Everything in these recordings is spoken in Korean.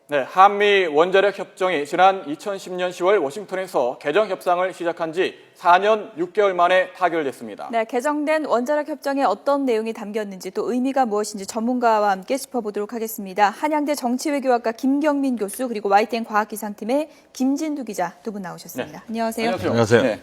네, 한미 원자력 협정이 지난 2010년 10월 워싱턴에서 개정 협상을 시작한 지 4년 6개월 만에 타결됐습니다. 네, 개정된 원자력 협정에 어떤 내용이 담겼는지 또 의미가 무엇인지 전문가와 함께 짚어보도록 하겠습니다. 한양대 정치외교학과 김경민 교수 그리고 YTN 과학기상팀의 김진두 기자 두 분 나오셨습니다. 네. 안녕하세요. 안녕하세요. 네,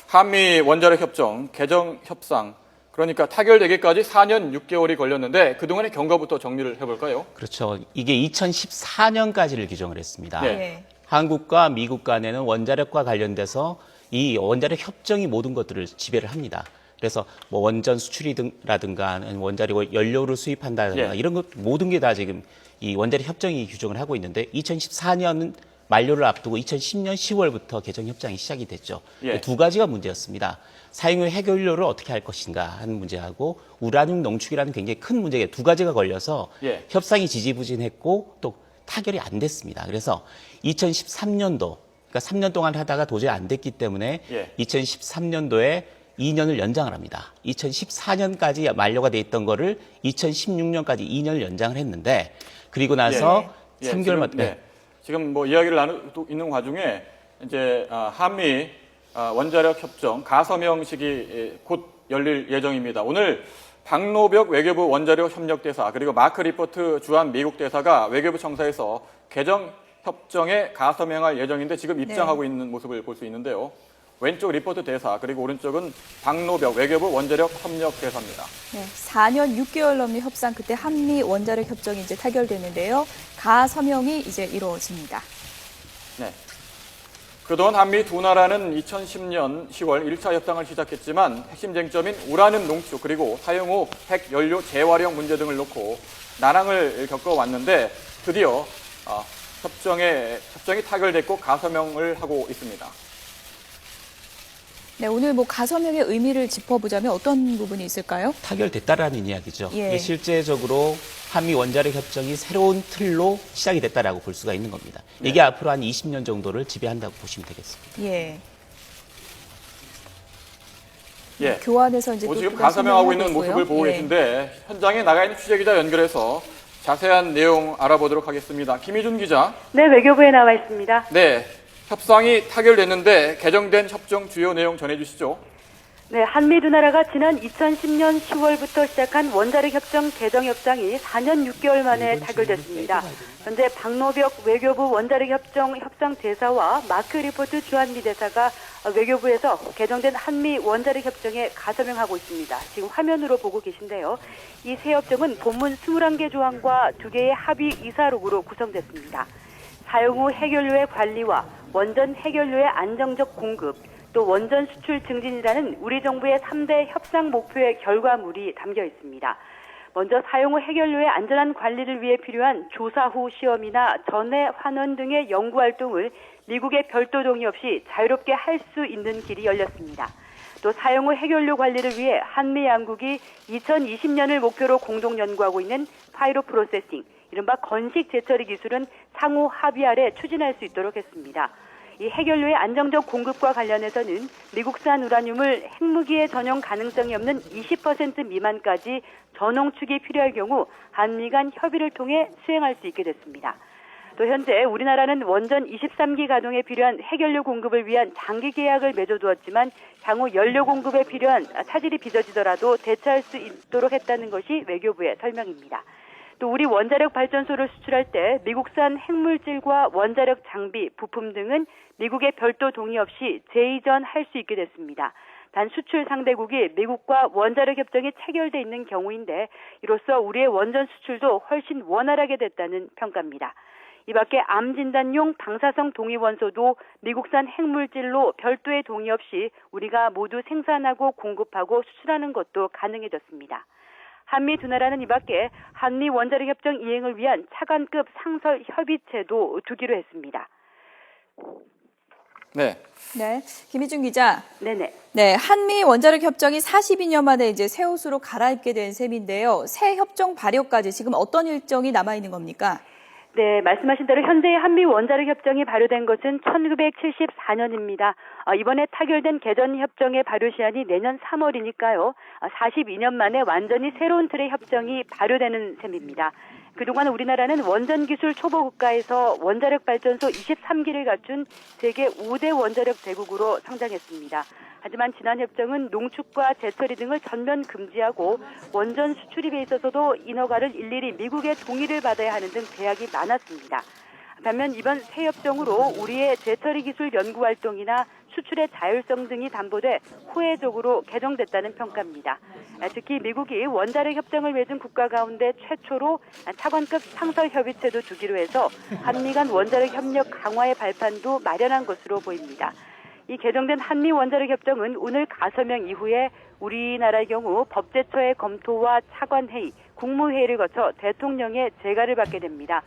한미 원자력 협정 개정 협상 그러니까 타결되기까지 4년 6개월이 걸렸는데 그동안의 경과부터 정리를 해볼까요? 그렇죠. 이게 2014년까지를 규정을 했습니다. 네. 한국과 미국 간에는 원자력과 관련돼서 이 원자력 협정이 모든 것들을 지배를 합니다. 그래서 뭐 원전 수출이라든가 원자력 연료를 수입한다든가 이런 것 모든 게 다 지금 이 원자력 협정이 규정을 하고 있는데 2014년은 만료를 앞두고 2010년 10월부터 개정 협상이 시작이 됐죠. 두 가지가 문제였습니다. 사용 후 해결료를 어떻게 할 것인가 하는 문제하고 우라늄 농축이라는 굉장히 큰 문제가 두 가지가 걸려서 협상이 지지부진했고 또 타결이 안 됐습니다. 그래서 2013년도 그러니까 3년 동안 하다가 도저히 안 됐기 때문에 2013년도에 2년을 연장을 합니다. 2014년까지 만료가 돼 있던 거를 2016년까지 2년을 연장을 했는데 그리고 나서 3개월만 지금 뭐 이야기를 나누고 있는 와중에 이제 한미 원자력 협정 가서명식이 곧 열릴 예정입니다. 오늘 박노벽 외교부 원자력 협력대사 그리고 마크 리포트 주한 미국 대사가 외교부 청사에서 개정 협정에 가서명할 예정인데 지금 입장하고 있는 모습을 볼 수 있는데요. 왼쪽 리포트 대사 그리고 오른쪽은 박노벽 외교부 원자력 협력대사입니다. 네, 4년 6개월 넘는 협상 그때 한미 원자력 협정이 이제 타결되는데요. 가서명이 이제 이루어집니다. 네. 그동안 한미 두 나라는 2010년 10월 1차 협상을 시작했지만 핵심 쟁점인 우라늄 농축 그리고 사용 후 핵연료 재활용 문제 등을 놓고 난항을 겪어왔는데 드디어 협정이 타결됐고 가서명을 하고 있습니다. 네, 오늘 뭐 가서명의 의미를 짚어보자면 어떤 부분이 있을까요? 타결됐다라는 이야기죠. 실제적으로 한미 원자력 협정이 새로운 틀로 시작이 됐다라고 볼 수가 있는 겁니다. 이게 앞으로 한 20년 정도를 지배한다고 보시면 되겠습니다. 교환해서 이제 지금 가서명하고 있는 모습을 보고 계신데 현장에 나가 있는 취재기자 연결해서 자세한 내용 알아보도록 하겠습니다. 김희준 기자. 네, 외교부에 나와 있습니다. 네. 협상이 타결됐는데 개정된 협정 주요 내용 전해주시죠. 네, 한미 두 나라가 지난 2010년 10월부터 시작한 원자력 협정 개정 협상이 4년 6개월 만에 타결됐습니다. 현재 박노벽 외교부 원자력 협정 협상 대사와 마크 리포트 주한미 대사가 외교부에서 개정된 한미 원자력 협정에 가서명하고 있습니다. 지금 화면으로 보고 계신데요. 이 새 협정은 본문 21개 조항과 2개의 합의 이사록으로 구성됐습니다. 사용 후 해결료의 관리와 원전 해결료의 안정적 공급, 또 원전 수출 증진이라는 우리 정부의 3대 협상 목표의 결과물이 담겨 있습니다. 먼저 사용 후 해결료의 안전한 관리를 위해 필요한 조사 후 시험이나 전해 환원 등의 연구 활동을 미국의 별도 동의 없이 자유롭게 할 수 있는 길이 열렸습니다. 또 사용 후 해결료 관리를 위해 한미 양국이 2020년을 목표로 공동 연구하고 있는 파이로 프로세싱, 이른바 건식 재처리 기술은 상호 합의 아래 추진할 수 있도록 했습니다. 이 해결료의 안정적 공급과 관련해서는 미국산 우라늄을 핵무기의 전용 가능성이 없는 20% 미만까지 전홍축이 필요할 경우 한미 간 협의를 통해 수행할 수 있게 됐습니다. 또 현재 우리나라는 원전 23기 가동에 필요한 해결료 공급을 위한 장기 계약을 맺어두었지만 향후 연료 공급에 필요한 차질이 빚어지더라도 대처할 수 있도록 했다는 것이 외교부의 설명입니다. 또 우리 원자력 발전소를 수출할 때 미국산 핵물질과 원자력 장비, 부품 등은 미국의 별도 동의 없이 재이전할 수 있게 됐습니다. 단 수출 상대국이 미국과 원자력 협정이 체결돼 있는 경우인데 이로써 우리의 원전 수출도 훨씬 원활하게 됐다는 평가입니다. 이 밖에 암 진단용 방사성 동위원소도 미국산 핵물질로 별도의 동의 없이 우리가 모두 생산하고 공급하고 수출하는 것도 가능해졌습니다. 한미 두 나라는 이 밖에 한미 원자력 협정 이행을 위한 차관급 상설 협의체도 두기로 했습니다. 네, 김희준 기자. 네네. 네, 한미 원자력 협정이 42년 만에 이제 새 옷으로 갈아입게 된 셈인데요. 새 협정 발효까지 지금 어떤 일정이 남아 있는 겁니까? 네, 말씀하신 대로 현재 한미 원자력 협정이 발효된 것은 1974년입니다. 이번에 타결된 개전 협정의 발효 시한이 내년 3월이니까요. 42년 만에 완전히 새로운 틀의 협정이 발효되는 셈입니다. 그동안 우리나라는 원전 기술 초보 국가에서 원자력 발전소 23기를 갖춘 세계 5대 원자력 대국으로 성장했습니다. 하지만 지난 협정은 농축과 재처리 등을 전면 금지하고 원전 수출입에 있어서도 인허가를 일일이 미국의 동의를 받아야 하는 등 제약이 많았습니다. 반면 이번 새 협정으로 우리의 재처리 기술 연구 활동이나 수출의 자율성 등이 담보돼 호혜적으로 개정됐다는 평가입니다. 특히 미국이 원자력 협정을 맺은 국가 가운데 최초로 차관급 상설 협의체도 두기로 해서 한미 간 원자력 협력 강화의 발판도 마련한 것으로 보입니다. 이 개정된 한미 원자력 협정은 오늘 가서명 이후에 우리나라의 경우 법제처의 검토와 차관회의, 국무회의를 거쳐 대통령의 재가를 받게 됩니다.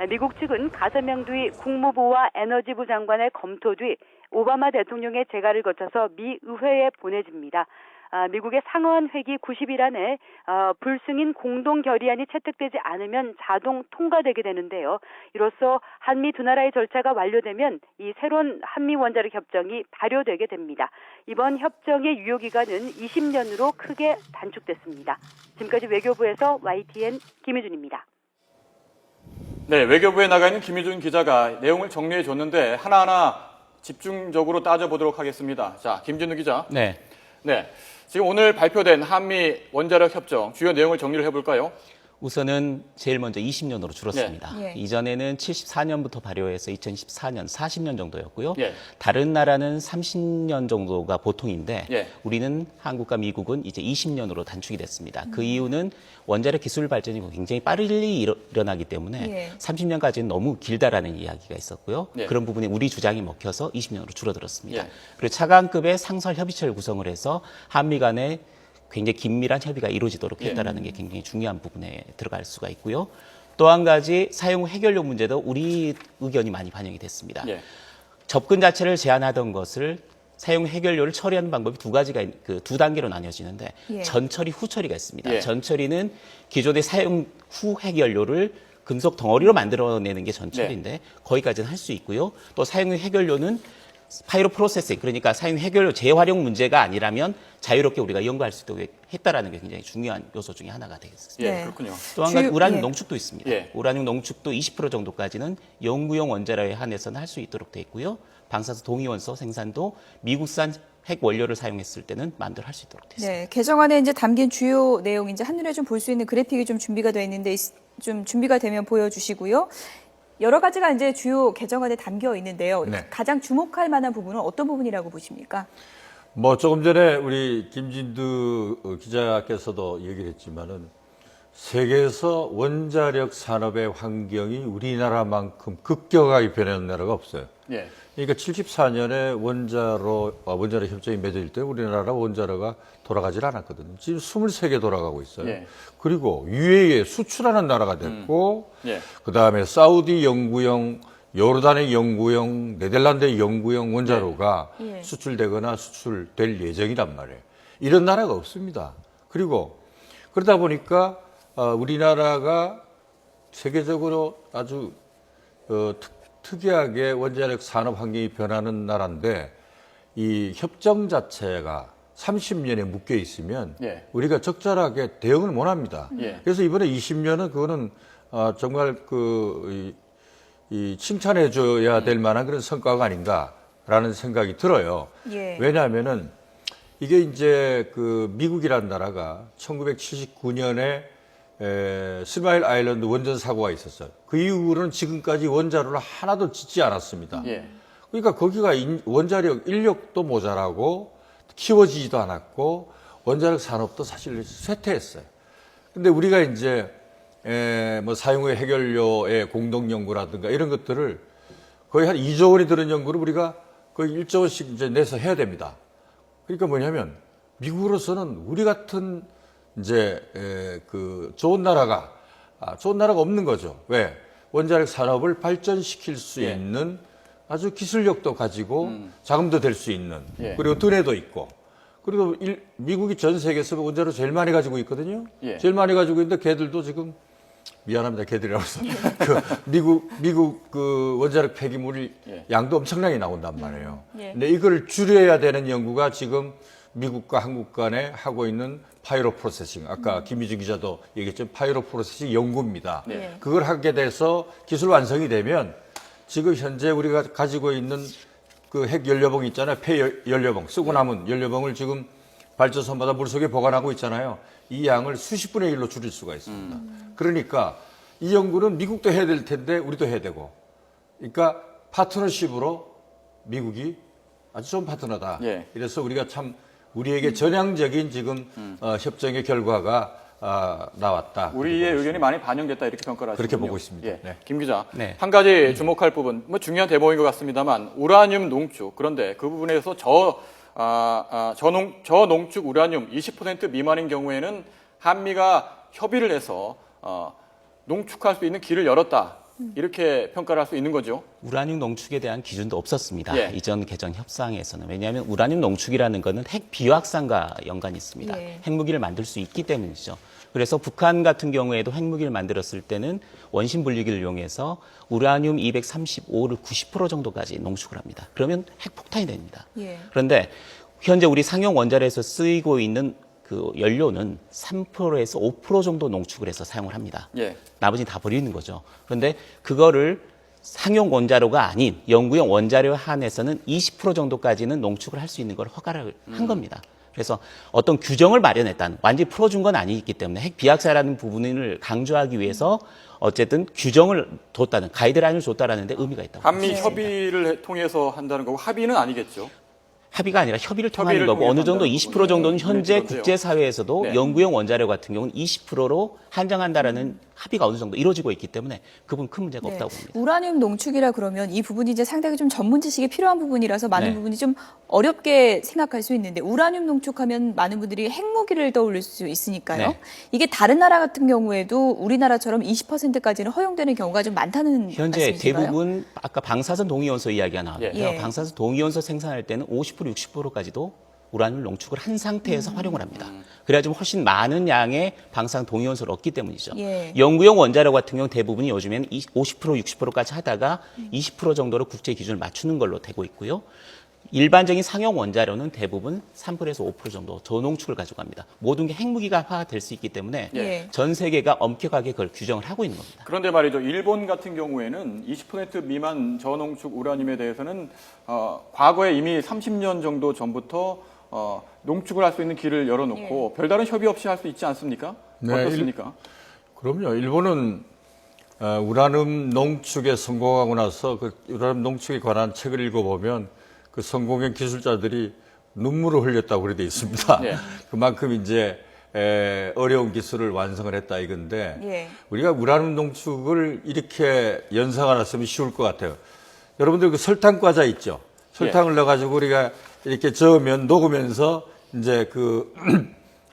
미국 측은 가서명 뒤 국무부와 에너지부 장관의 검토 뒤 오바마 대통령의 재가를 거쳐서 미 의회에 보내집니다. 미국의 상원 회기 90일 안에 불승인 공동 결의안이 채택되지 않으면 자동 통과되게 되는데요. 이로써 한미 두 나라의 절차가 완료되면 이 새로운 한미 원자력 협정이 발효되게 됩니다. 이번 협정의 유효 기간은 20년으로 크게 단축됐습니다. 지금까지 외교부에서 YTN 김희준입니다. 네, 외교부에 나가 있는 김희준 기자가 내용을 정리해 줬는데 하나하나 집중적으로 따져보도록 하겠습니다. 자, 김진우 기자. 네. 네, 지금 오늘 발표된 한미 원자력 협정 주요 내용을 정리를 해볼까요? 우선은 제일 먼저 20년으로 줄었습니다. 네. 이전에는 74년부터 발효해서 2014년 40년 정도였고요. 예. 다른 나라는 30년 정도가 보통인데 예. 우리는 한국과 미국은 이제 20년으로 단축이 됐습니다. 그 이유는 원자력 기술 발전이 굉장히 빠르게 일어나기 때문에 예. 30년까지는 너무 길다라는 이야기가 있었고요. 예. 그런 부분에 우리 주장이 먹혀서 20년으로 줄어들었습니다. 예. 그리고 차관급의 상설 협의체를 구성을 해서 한미 간의 굉장히 긴밀한 협의가 이루어지도록 했다라는 게 굉장히 중요한 부분에 들어갈 수가 있고요. 또 한 가지 사용 해결료 문제도 우리 의견이 많이 반영이 됐습니다. 예. 접근 자체를 제한하던 것을 사용 해결료를 처리하는 방법이 두 단계로 나뉘어지는데 예. 전처리, 후처리가 있습니다. 예. 전처리는 기존의 사용 후 해결료를 금속 덩어리로 만들어내는 게 전처리인데 거기까지는 할 수 있고요. 또 사용 해결료는 파이로 프로세싱, 그러니까 사용 해결료 재활용 문제가 아니라면 자유롭게 우리가 연구할 수 있도록 했다라는 게 굉장히 중요한 요소 중에 하나가 되겠습니다. 예, 네. 그렇군요. 또 한 가지 우라늄 예. 농축도 있습니다. 예. 우라늄 농축도 20% 정도까지는 연구용 원자로에 한해서는 할 수 있도록 돼 있고요. 방사수 동위원소 생산도 미국산 핵 원료를 사용했을 때는 마음대로 할 수 있도록 됐습니다. 네, 개정안에 이제 담긴 주요 내용 이제 한눈에 좀 볼 수 있는 그래픽이 좀 준비가 되어 있는데 좀 준비가 되면 보여주시고요. 여러 가지가 이제 주요 개정안에 담겨 있는데요. 네. 가장 주목할 만한 부분은 어떤 부분이라고 보십니까? 뭐 조금 전에 우리 김진두 기자께서도 얘기를 했지만은 세계에서 원자력 산업의 환경이 우리나라만큼 급격하게 변한 나라가 없어요. 예. 그러니까 74년에 원자력 협정이 맺어질 때 우리나라 원자로가 돌아가질 않았거든요. 지금 23개 돌아가고 있어요. 예. 그리고 UAE에 수출하는 나라가 됐고, 예. 그 다음에 사우디 연구용, 요르단의 연구용, 네덜란드의 연구용 원자로가 예. 수출되거나 수출될 예정이란 말이에요. 이런 나라가 없습니다. 그리고 그러다 보니까 우리나라가 세계적으로 아주 특이하게 원자력 산업 환경이 변하는 나라인데 이 협정 자체가 30년에 묶여 있으면 예. 우리가 적절하게 대응을 못 합니다. 예. 그래서 이번에 20년은 그거는 정말 이 칭찬해 줘야 될 만한 그런 성과가 아닌가라는 생각이 들어요. 예. 왜냐하면은 이게 이제 미국이라는 나라가 1979년에 스마일 아일랜드 원전 사고가 있었어요. 그 이후로는 지금까지 원자로를 하나도 짓지 않았습니다. 예. 그러니까 거기가 원자력 인력도 모자라고 키워지지도 않았고 원자력 산업도 사실 쇠퇴했어요. 근데 우리가 이제 뭐 사용 후 해결료의 공동 연구라든가 이런 것들을 거의 한 2조 원이 드는 연구를 우리가 거의 1조 원씩 이제 내서 해야 됩니다. 그러니까 뭐냐면 미국으로서는 우리 같은 이제 좋은 나라가 없는 거죠. 왜? 원자력 산업을 발전시킬 수 예. 있는 아주 기술력도 가지고 자금도 될 수 있는 예. 그리고 두뇌도 있고 그리고 미국이 전 세계에서 원자로 제일 많이 가지고 있거든요. 예. 제일 많이 가지고 있는데 걔들도 지금 미안합니다. 걔들이라고 해서 미국 원자력 폐기물 예. 양도 엄청나게 나온단 말이에요. 예. 근데 이걸 줄여야 되는 연구가 지금 미국과 한국 간에 하고 있는 파이로 프로세싱, 아까 김희준 기자도 얘기했지만 파이로 프로세싱 연구입니다. 네. 그걸 하게 돼서 기술 완성이 되면 지금 현재 우리가 가지고 있는 그 핵 연료봉 있잖아요. 폐연료봉, 쓰고 남은 연료봉을 지금 발전소마다 물속에 보관하고 있잖아요. 이 양을 수십 분의 1로 줄일 수가 있습니다. 그러니까 이 연구는 미국도 해야 될 텐데 우리도 해야 되고. 그러니까 파트너십으로 미국이 아주 좋은 파트너다. 예. 이래서 우리가 참 우리에게 전향적인 지금 협정의 결과가 나왔다. 우리의 의견이 많이 반영됐다 이렇게 평가를 하시군요. 그렇게 보고 있습니다. 예. 네. 김 기자, 네. 한 가지 주목할 부분, 뭐 중요한 대목인 것 같습니다만 우라늄 농축, 그런데 그 부분에서 저농축 우라늄 20% 미만인 경우에는 한미가 협의를 해서 농축할 수 있는 길을 열었다. 이렇게 평가를 할 수 있는 거죠. 우라늄 농축에 대한 기준도 없었습니다. 예. 이전 개정 협상에서는. 왜냐하면 우라늄 농축이라는 것은 핵 비확산과 연관이 있습니다. 예. 핵무기를 만들 수 있기 때문이죠. 그래서 북한 같은 경우에도 핵무기를 만들었을 때는 원심 분리기를 이용해서 우라늄 235를 90% 정도까지 농축을 합니다. 그러면 핵폭탄이 됩니다. 예. 그런데 현재 우리 상용 원자로에서 쓰이고 있는 그 연료는 3%에서 5% 정도 농축을 해서 사용을 합니다. 예. 나머지는 다 버리는 거죠. 그런데 그거를 상용 원자로가 아닌 연구용 원자료 한에서는 20% 정도까지는 농축을 할 수 있는 걸 허가를 한 겁니다. 그래서 어떤 규정을 마련했다는, 완전히 풀어준 건 아니기 때문에 핵 비약사라는 부분을 강조하기 위해서 어쨌든 규정을 뒀다는, 가이드라인을 줬다라는 데 의미가 있다고. 한미 생각합니다. 협의를 통해서 한다는 거고 합의는 아니겠죠. 합의가 아니라 협의를 통하는 협의를 거고 통해서 어느 정도 한다는 20% 정도는 부분이군요. 현재 네, 그런데요. 국제사회에서도 네. 연구용 원자료 같은 경우는 20%로 한정한다라는 합의가 어느 정도 이루어지고 있기 때문에 그분 큰 문제가 네. 없다고 봅니다. 우라늄 농축이라 그러면 이 부분이 이제 상당히 좀 전문 지식이 필요한 부분이라서 많은 네. 부분이 좀 어렵게 생각할 수 있는데 우라늄 농축하면 많은 분들이 핵무기를 떠올릴 수 있으니까요. 네. 이게 다른 나라 같은 경우에도 우리나라처럼 20%까지는 허용되는 경우가 좀 많다는 현재 말씀이신가요? 대부분 아까 방사선 동위원소 이야기가 나왔는데요. 예. 방사선 동위원소 생산할 때는 50% 60%까지도 우라늄 농축을 한 상태에서 활용을 합니다. 그래야 좀 훨씬 많은 양의 방사선 동위원소를 얻기 때문이죠. 예. 연구용 원자료 같은 경우 대부분이 요즘에는 50% 60%까지 하다가 20% 정도로 국제 기준을 맞추는 걸로 되고 있고요. 일반적인 상용 원자료는 대부분 3%에서 5% 정도 저농축을 가져갑니다. 모든 게 핵무기가 될 수 있기 때문에 예. 전 세계가 엄격하게 그걸 규정을 하고 있는 겁니다. 그런데 말이죠. 일본 같은 경우에는 20% 미만 저농축 우라늄에 대해서는 과거에 이미 30년 정도 전부터 농축을 할 수 있는 길을 열어놓고 별다른 협의 없이 할 수 있지 않습니까? 네, 어떻습니까? 그럼요. 일본은 우라늄 농축에 성공하고 나서 그 우라늄 농축에 관한 책을 읽어보면 그 성공한 기술자들이 눈물을 흘렸다고 그래 돼 있습니다. 네. 그만큼 이제 어려운 기술을 완성을 했다 이건데 예. 우리가 우라늄 농축을 이렇게 연상을 했으면 쉬울 것 같아요. 여러분들 그 설탕 과자 있죠? 설탕을 넣어가지고 우리가 이렇게 저으면 녹으면서 이제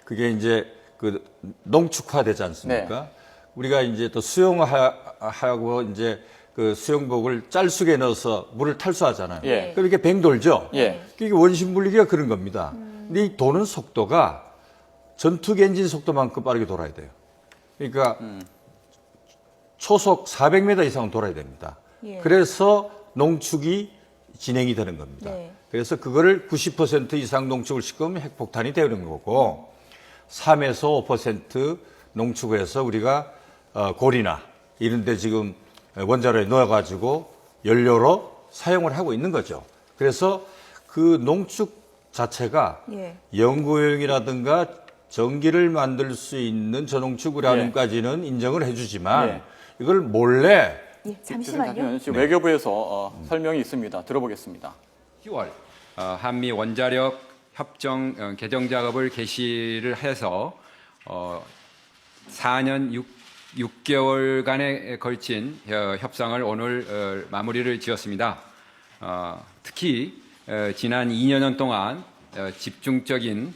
그게 이제 그 농축화되지 않습니까? 우리가 이제 또 수영하고 이제 그 수영복을 짤수기에 넣어서 물을 탈수하잖아요. 예. 그럼 이렇게 뱅 돌죠? 예. 이게 원심 분리기가 그런 겁니다. 근데 이 도는 속도가 전투기 엔진 속도만큼 빠르게 돌아야 돼요. 그러니까 초속 400m 이상은 돌아야 됩니다. 예. 그래서 농축이 진행이 되는 겁니다. 네. 그래서 그거를 90% 이상 농축을 시키면 핵폭탄이 되는 거고 3에서 5% 농축을 해서 우리가 골이나 이런 데 지금 원자로에 넣어가지고 연료로 사용을 하고 있는 거죠. 그래서 그 농축 자체가 예. 연구용이라든가 전기를 만들 수 있는 저농축 우라늄까지는 인정을 해주지만 예. 이걸 몰래 예, 잠시만요. 지금 외교부에서 설명이 있습니다. 들어보겠습니다. 10월 한미 원자력 협정 개정 작업을 개시를 해서 4년 6개월간에 걸친 협상을 오늘 마무리를 지었습니다. 특히 지난 2년 동안 집중적인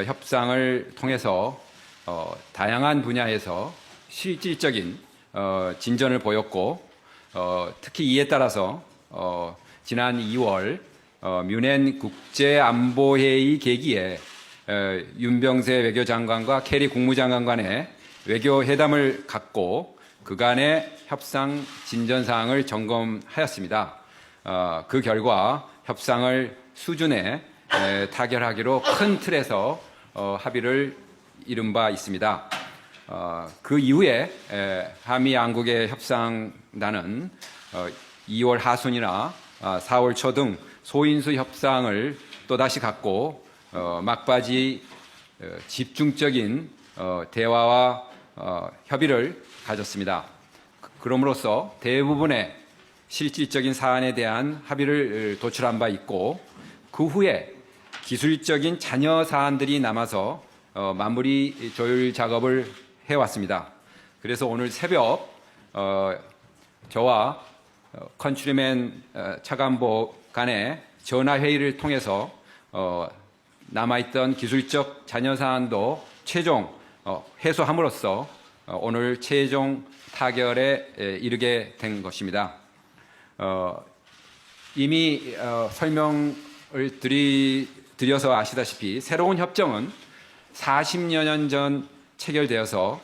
협상을 통해서 다양한 분야에서 실질적인 진전을 보였고 특히 이에 따라서 지난 2월 뮌헨 국제안보회의 계기에 윤병세 외교장관과 캐리 국무장관 간의 외교회담을 갖고 그간의 협상 진전 사항을 점검하였습니다. 그 결과 협상을 수준의 타결하기로 큰 틀에서 합의를 이룬 바 있습니다. 그 이후에 한미 양국의 협상단은 2월 하순이나 4월 초 등 소인수 협상을 또다시 갖고 막바지 집중적인 대화와 협의를 가졌습니다. 그럼으로써 대부분의 실질적인 사안에 대한 합의를 도출한 바 있고 그 후에 기술적인 잔여 사안들이 남아서 마무리 조율 작업을 해왔습니다. 그래서 오늘 새벽 저와 컨트리맨 차관보 간의 전화 회의를 통해서 남아있던 기술적 잔여 사안도 최종 해소함으로써 오늘 최종 타결에 이르게 된 것입니다. 이미 설명을 드려서 아시다시피 새로운 협정은 40여 년 전 체결되어서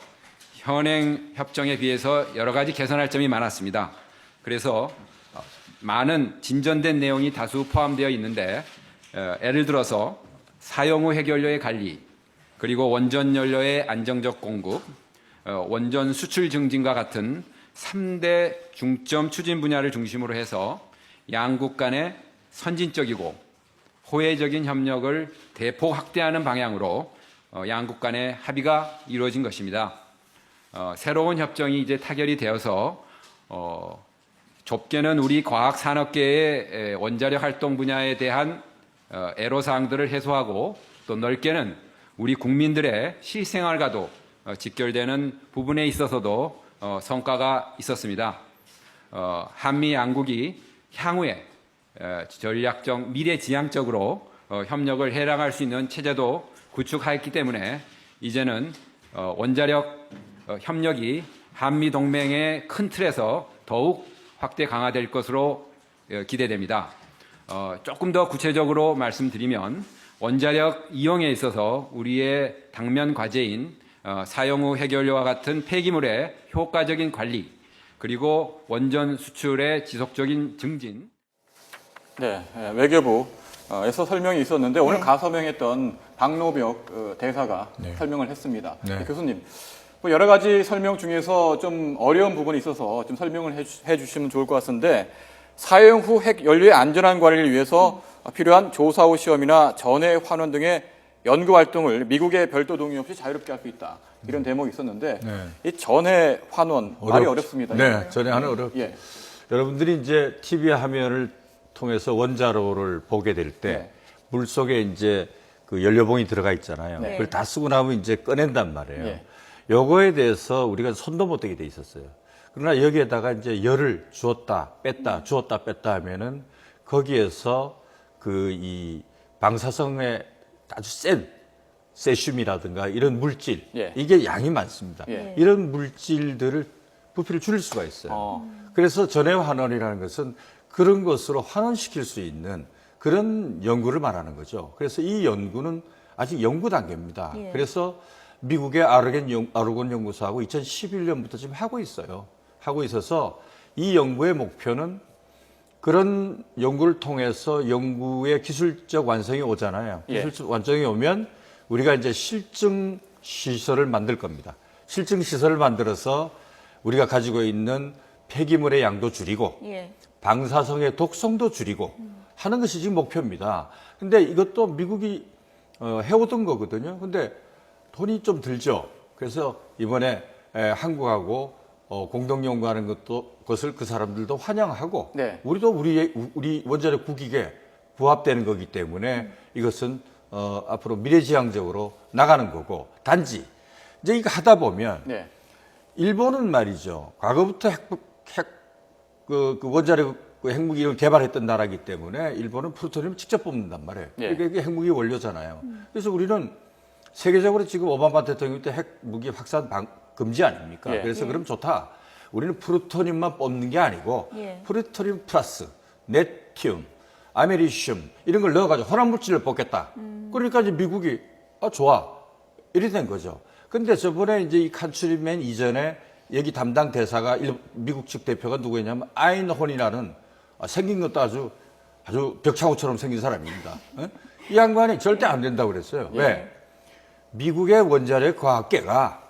현행 협정에 비해서 여러 가지 개선할 점이 많았습니다. 그래서 많은 진전된 내용이 다수 포함되어 있는데 예를 들어서 사용 후 해결료의 관리, 그리고 원전 연료의 안정적 공급, 원전 수출 증진과 같은 3대 중점 추진 분야를 중심으로 해서 양국 간의 선진적이고 호혜적인 협력을 대폭 확대하는 방향으로 양국 간의 합의가 이루어진 것입니다. 새로운 협정이 이제 타결이 되어서 좁게는 우리 과학산업계의 원자력 활동 분야에 대한 애로사항들을 해소하고 또 넓게는 우리 국민들의 실생활과도 직결되는 부분에 있어서도 성과가 있었습니다. 한미 양국이 향후에 전략적 미래지향적으로 협력을 해나갈 수 있는 체제도 구축하였기 때문에 이제는 원자력 협력이 한미 동맹의 큰 틀에서 더욱 확대 강화될 것으로 기대됩니다. 조금 더 구체적으로 말씀드리면 원자력 이용에 있어서 우리의 당면 과제인 사용 후 해결료와 같은 폐기물의 효과적인 관리, 그리고 원전 수출의 지속적인 증진. 네, 외교부에서 설명이 있었는데 오늘 가서명했던 박노벽 대사가 설명을 했습니다. 네. 교수님, 뭐 여러 가지 설명 중에서 좀 어려운 부분이 있어서 좀 설명을 해주시면 좋을 것 같은데 사용 후 핵 연료의 안전한 관리를 위해서 필요한 조사 후 시험이나 전해 환원 등의 연구 활동을 미국의 별도 동의 없이 자유롭게 할 수 있다. 이런 대목이 있었는데 이 전해 환원 말이 어렵습니다. 네, 전해 환원 어렵. 예. 여러분들이 이제 TV 화면을 통해서 원자로를 보게 될 때 물 속에 이제 그 연료봉이 들어가 있잖아요. 네. 그걸 다 쓰고 나면 이제 꺼낸단 말이에요. 예. 요거에 대해서 우리가 손도 못 대게 돼 있었어요. 그러나 여기에다가 이제 열을 주었다 뺐다 주었다 뺐다 하면은 거기에서 그 이 방사성의 아주 센 세슘이라든가 이런 물질 예. 이게 양이 많습니다. 예. 이런 물질들을 부피를 줄일 수가 있어요. 그래서 전해 환원이라는 것은 그런 것으로 환원시킬 수 있는 그런 연구를 말하는 거죠. 그래서 이 연구는 아직 연구 단계입니다. 예. 그래서 미국의 아르곤 연구소하고 2011년부터 지금 하고 있어요. 하고 있어서 이 연구의 목표는 그런 연구를 통해서 연구의 기술적 완성이 오잖아요. 예. 기술적 완성이 오면 우리가 이제 실증 시설을 만들 겁니다. 실증 시설을 만들어서 우리가 가지고 있는 폐기물의 양도 줄이고 예. 방사성의 독성도 줄이고 하는 것이 지금 목표입니다. 근데 이것도 미국이 해오던 거거든요. 근데 돈이 좀 들죠. 그래서 이번에 한국하고 공동 연구하는 것을 그 사람들도 환영하고 네. 우리도 우리 원자력 국익에 부합되는 거기 때문에 이것은 앞으로 미래지향적으로 나가는 거고 단지 이제 이거 하다 보면 네. 일본은 말이죠. 과거부터 그 원자력 핵무기를 개발했던 나라이기 때문에 일본은 플루토늄을 직접 뽑는단 말이에요. 예. 이게 핵무기 원료잖아요. 그래서 우리는 세계적으로 지금 오바마 대통령 때 핵무기 확산 금지 아닙니까? 예. 그래서 그럼 좋다. 우리는 플루토늄만 뽑는 게 아니고 예. 플루토늄 플러스 네튬, 아메리슘 이런 걸 넣어가지고 혼합물질을 뽑겠다. 그러니까 이제 미국이 좋아 이래 된 거죠. 근데 저번에 이제 이 칸츄리맨 이전에 여기 담당 대사가 미국 측 대표가 누구였냐면 아인혼이라는 생긴 것도 아주 벽차고처럼 생긴 사람입니다. 이 양반이 절대 안 된다고 그랬어요. 왜? 미국의 원자력 과학계가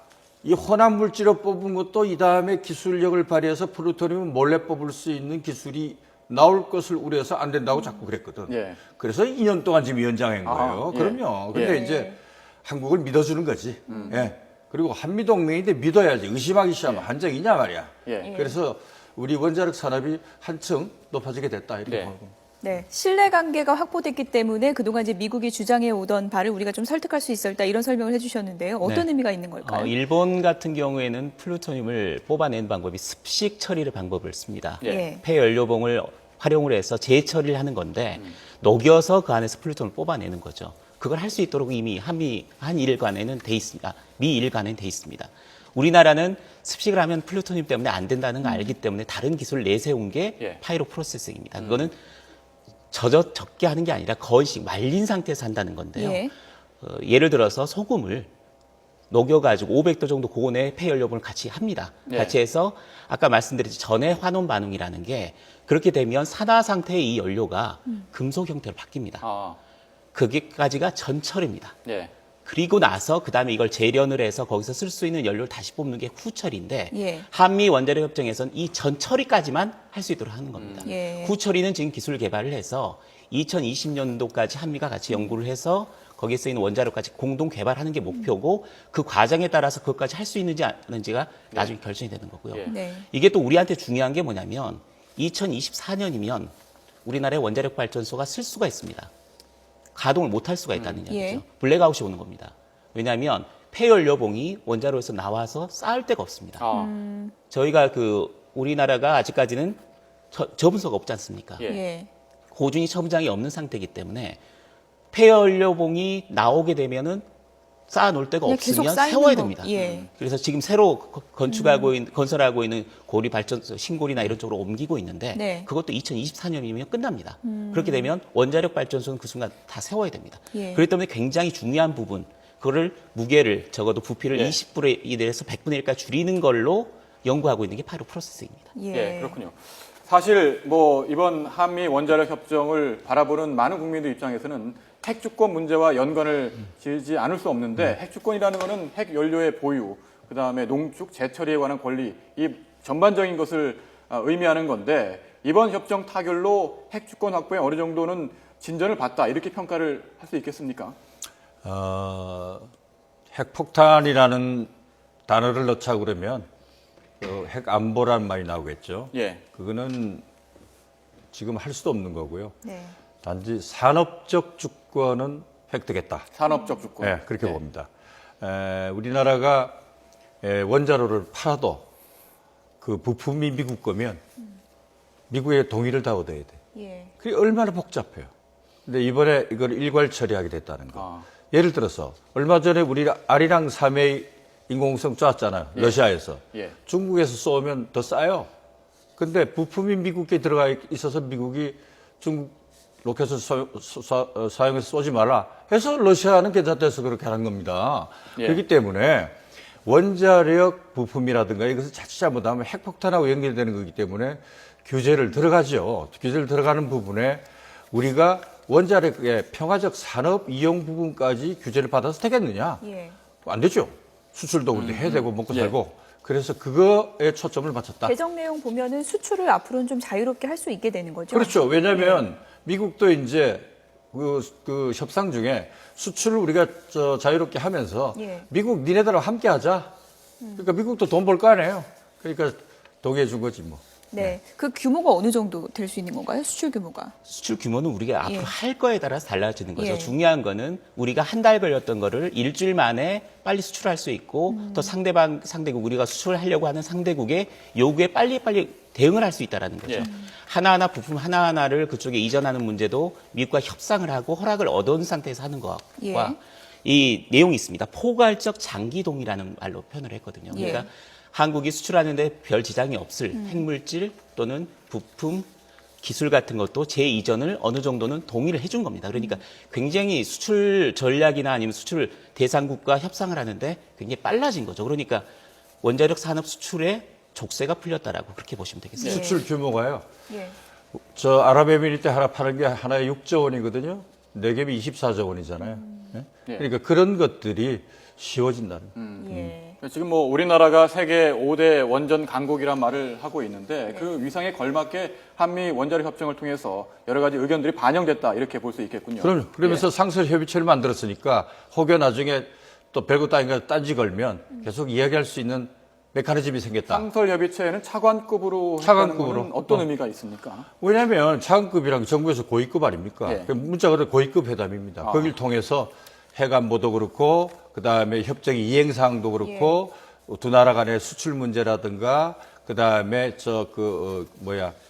이 혼합 물질을 뽑은 것도 이 다음에 기술력을 발휘해서 플루토늄을 몰래 뽑을 수 있는 기술이 나올 것을 우려해서 안 된다고 자꾸 그랬거든. 예. 그래서 2년 동안 지금 위원장인 거예요. 예. 그럼요. 근데 예. 이제 한국을 믿어주는 거지. 예. 그리고 한미동맹인데 믿어야지. 의심하기 시작하면 한정이냐 말이야. 예. 그래서 우리 원자력 산업이 한층 높아지게 됐다. 이렇게 네. 보고. 네, 신뢰 관계가 확보됐기 때문에 그동안 이제 미국이 주장해 오던 바를 우리가 좀 설득할 수 있었다 이런 설명을 해주셨는데요. 어떤 네. 의미가 있는 걸까요? 일본 같은 경우에는 플루토늄을 뽑아내는 방법이 습식 처리를 방법을 씁니다. 예. 폐연료봉을 활용을 해서 재처리를 하는 건데 녹여서 그 안에서 플루토늄을 뽑아내는 거죠. 그걸 할 수 있도록 이미 한일 간에는 돼 있습니다. 미일 간에는 돼 있습니다. 우리나라는 습식을 하면 플루토늄 때문에 안 된다는 걸 알기 때문에 다른 기술을 내세운 게 예. 파이로 프로세싱입니다. 그거는 적게 하는 게 아니라 거의 말린 상태에서 한다는 건데요. 예. 예를 들어서 소금을 녹여가지고 500도 정도 고온에 폐연료분을 같이 합니다. 네. 같이 해서 아까 말씀드렸듯이 전해 환원 반응이라는 게 그렇게 되면 산화 상태의 이 연료가 금속 형태로 바뀝니다. 아, 그게까지가 전철입니다. 예. 그리고 나서 그다음에 이걸 재련을 해서 거기서 쓸 수 있는 연료를 다시 뽑는 게 후처리인데 예. 한미 원자력 협정에서는 이 전처리까지만 할 수 있도록 하는 겁니다. 예. 후처리는 지금 기술 개발을 해서 2020년도까지 한미가 같이 연구를 해서 거기에 쓰이는 원자력까지 공동 개발하는 게 목표고 그 과정에 따라서 그것까지 할 수 있는지 안 하는지가 나중에 결정이 되는 거고요. 예. 네. 이게 또 우리한테 중요한 게 뭐냐면 2024년이면 우리나라의 원자력 발전소가 쓸 수가 있습니다. 가동을 못 할 수가 있다는 예. 이야기죠. 블랙아웃이 오는 겁니다. 왜냐하면 폐연료봉이 원자로에서 나와서 쌓을 데가 없습니다. 아, 저희가 우리나라가 아직까지는 저분소가 없지 않습니까? 예. 예. 고준위 첨장이 없는 상태이기 때문에 폐연료봉이 나오게 되면은 쌓아놓을 데가 그냥 계속 없으면 쌓이는 세워야 거. 됩니다. 예. 그래서 지금 새로 건설하고 있는 고리 발전소, 신고리나 이런 쪽으로 옮기고 있는데 네. 그것도 2024년이면 끝납니다. 그렇게 되면 원자력 발전소는 그 순간 다 세워야 됩니다. 예. 그렇기 때문에 굉장히 중요한 부분, 그거를 무게를 적어도 부피를 예. 20분의 1에서 100분의 1까지 줄이는 걸로 연구하고 있는 게 바로 프로세싱입니다. 예. 예, 그렇군요. 사실 뭐 이번 한미 원자력 협정을 바라보는 많은 국민들 입장에서는 핵주권 문제와 연관을 지지 않을 수 없는데 핵주권이라는 것은 핵 연료의 보유, 그다음에 농축 재처리에 관한 권리, 이 전반적인 것을 의미하는 건데 이번 협정 타결로 핵주권 확보에 어느 정도는 진전을 봤다 이렇게 평가를 할 수 있겠습니까? 핵폭탄이라는 단어를 넣자고 그러면 핵안보라는 말이 나오겠죠. 예. 그거는 지금 할 수도 없는 거고요. 네. 단지 산업적 주권은 획득했다. 산업적 주권. 네, 그렇게 네. 봅니다. 우리나라가 원자로를 팔아도 그 부품이 미국 거면 미국의 동의를 다 얻어야 돼. 예. 그게 얼마나 복잡해요. 근데 이번에 이걸 일괄 처리하게 됐다는 거. 아. 예를 들어서 얼마 전에 우리 아리랑 3회 인공위성 쐈잖아요. 예. 러시아에서. 예. 중국에서 쏘면 더 싸요. 근데 부품이 미국에 들어가 있어서 미국이 중국 로켓을 사용해서 쏘지 말라 해서 러시아는 괜찮다해서 그렇게 하는 겁니다. 예. 그렇기 때문에 원자력 부품이라든가 이것을 자칫 잘못하면 핵폭탄하고 연결되는 거기 때문에 규제를 들어가죠. 규제를 들어가는 부분에 우리가 원자력의 평화적 산업 이용 부분까지 규제를 받아서 되겠느냐? 예. 안 되죠. 수출도 우리도 해야 되고 먹고 예. 살고. 그래서 그거에 초점을 맞췄다. 개정 내용 보면은 수출을 앞으로는 좀 자유롭게 할 수 있게 되는 거죠. 그렇죠. 왜냐하면 미국도 이제 그 협상 중에 수출을 우리가 자유롭게 하면서 예. 미국 니네들하고 함께 하자. 그러니까 미국도 돈 벌 거 아니에요. 그러니까 동의해 준 거지 뭐. 네. 그 규모가 어느 정도 될 수 있는 건가요? 수출 규모가? 수출 규모는 우리가 앞으로 예. 할 거에 따라서 달라지는 거죠. 예. 중요한 거는 우리가 한 달 걸렸던 거를 일주일 만에 빨리 수출할 수 있고 또 상대국 우리가 수출하려고 하는 상대국의 요구에 빨리빨리 대응을 할 수 있다라는 거죠. 예. 하나하나 부품 하나하나를 그쪽에 이전하는 문제도 미국과 협상을 하고 허락을 얻은 상태에서 하는 것과 예. 이 내용이 있습니다. 포괄적 장기동이라는 말로 표현을 했거든요. 예. 그러니까 한국이 수출하는데 별 지장이 없을 핵물질 또는 부품, 기술 같은 것도 재이전을 어느 정도는 동의를 해준 겁니다. 그러니까 굉장히 수출 전략이나 아니면 수출 대상국과 협상을 하는데 굉장히 빨라진 거죠. 그러니까 원자력 산업 수출에 족쇄가 풀렸다라고 그렇게 보시면 되겠습니다. 예. 수출 규모가요. 예. 저 아랍에미리트 하나 파는 게 하나에 6조 원이거든요. 4겹이 24조 원이잖아요. 예? 예. 그러니까 그런 것들이 쉬워진다는 거예요. 예. 지금 뭐 우리나라가 세계 5대 원전 강국이란 말을 하고 있는데 그 위상에 걸맞게 한미 원자력 협정을 통해서 여러 가지 의견들이 반영됐다 이렇게 볼 수 있겠군요. 그럼요. 그러면서 상설 협의체를 만들었으니까 혹여 나중에 또 별거 따윈가 딴지 걸면 계속 이야기할 수 있는 메커니즘이 생겼다. 상설 협의체는 차관급으로 차관급으로. 했다는 것은 어떤 의미가 있습니까? 왜냐하면 차관급이란 정부에서 고위급 아닙니까? 예. 그 문자 그대로 고위급 회담입니다. 거길 통해서 해관보도 그렇고 그다음에 협정 이행 사항도 그렇고 두 나라 간의 수출 문제라든가 그다음에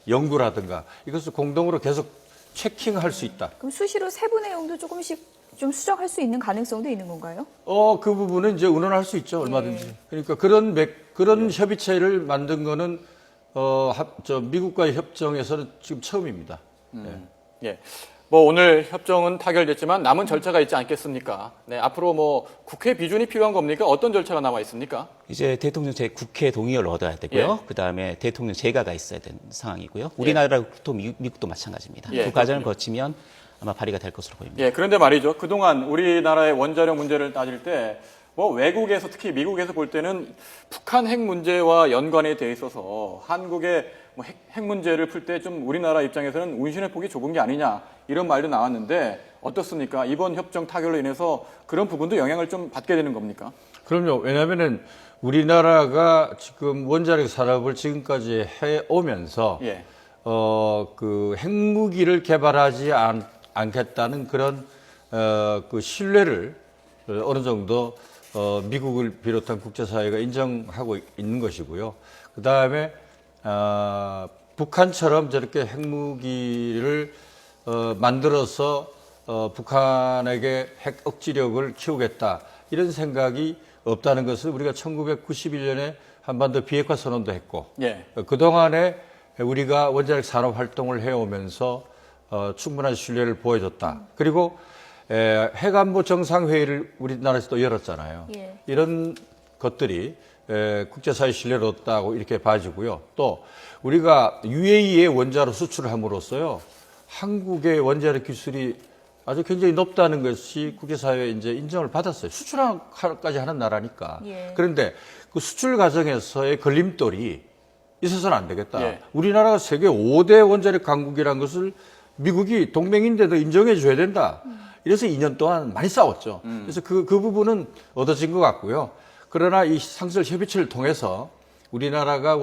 연구라든가 이것을 공동으로 계속 체킹할 수 있다. 그럼 수시로 세부 내용도 조금씩 좀 수정할 수 있는 가능성도 있는 건가요? 그 부분은 이제 의논할 수 있죠, 얼마든지. 그러니까 그런 협의체를 만든 거는 미국과의 협정에서는 지금 처음입니다. 예. 뭐 오늘 협정은 타결됐지만 남은 절차가 있지 않겠습니까? 네, 앞으로 뭐 국회 비준이 필요한 겁니까? 어떤 절차가 남아 있습니까? 이제 대통령 국회 동의를 얻어야 되고요. 예. 그다음에 대통령 재가가 있어야 되는 상황이고요. 우리나라도 미국도 마찬가지입니다. 예, 그 과정을 거치면 아마 발의가 될 것으로 보입니다. 예, 그런데 말이죠. 그동안 우리나라의 원자력 문제를 따질 때 뭐 외국에서 특히 미국에서 볼 때는 북한 핵 문제와 연관이 돼 있어서 한국의 뭐 핵 문제를 풀 때 좀 우리나라 입장에서는 운신의 폭이 좁은 게 아니냐 이런 말도 나왔는데 어떻습니까? 이번 협정 타결로 인해서 그런 부분도 영향을 좀 받게 되는 겁니까? 그럼요. 왜냐하면은 우리나라가 지금 원자력 산업을 지금까지 해오면서 예. 그 핵무기를 개발하지 않겠다는 그런 그 신뢰를 어느 정도 미국을 비롯한 국제사회가 인정하고 있는 것이고요. 그 다음에 북한처럼 저렇게 핵무기를 만들어서 북한에게 핵 억지력을 키우겠다 이런 생각이 없다는 것을 우리가 1991년에 한반도 비핵화 선언도 했고 예. 그동안에 우리가 원자력 산업 활동을 해오면서 충분한 신뢰를 보여줬다. 그리고 핵안보 정상회의를 우리나라에서도 열었잖아요. 예. 이런 것들이 국제사회 신뢰를 얻었다고 이렇게 봐지고요. 또 우리가 UAE에 원자로 수출을 함으로써요. 한국의 원자력 기술이 아주 굉장히 높다는 것이 국제사회에 이제 인정을 받았어요. 수출까지 하는 나라니까. 예. 그런데 그 수출 과정에서의 걸림돌이 있어서는 안 되겠다. 예. 우리나라가 세계 5대 원자력 강국이라는 것을 미국이 동맹인데도 인정해 줘야 된다. 이래서 2년 동안 많이 싸웠죠. 그래서 그 부분은 얻어진 것 같고요. 그러나 이 상설 협의체를 통해서 우리나라가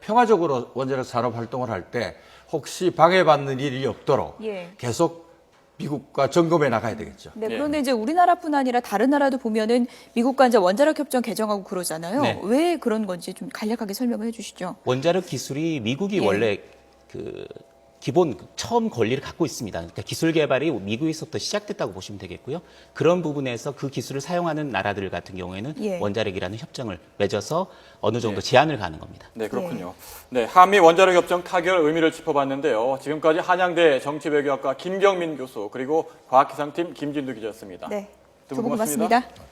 평화적으로 원자력 산업 활동을 할 때 혹시 방해받는 일이 없도록 예. 계속 미국과 점검해 나가야 되겠죠. 네, 그런데 이제 우리나라뿐 아니라 다른 나라도 보면은 미국과 이제 원자력 협정 개정하고 그러잖아요. 네. 왜 그런 건지 좀 간략하게 설명을 해주시죠. 원자력 기술이 미국이 예. 원래 그 기본 처음 권리를 갖고 있습니다. 그러니까 기술 개발이 미국에서부터 시작됐다고 보시면 되겠고요. 그런 부분에서 그 기술을 사용하는 나라들 같은 경우에는 예. 원자력이라는 협정을 맺어서 어느 정도 제한을 가는 겁니다. 네, 그렇군요. 네, 한미 원자력 협정 타결 의미를 짚어봤는데요. 지금까지 한양대 정치외교학과 김경민 교수 그리고 과학기상팀 김진두 기자였습니다. 네, 두 두 분 분 고맙습니다. 고맙습니다.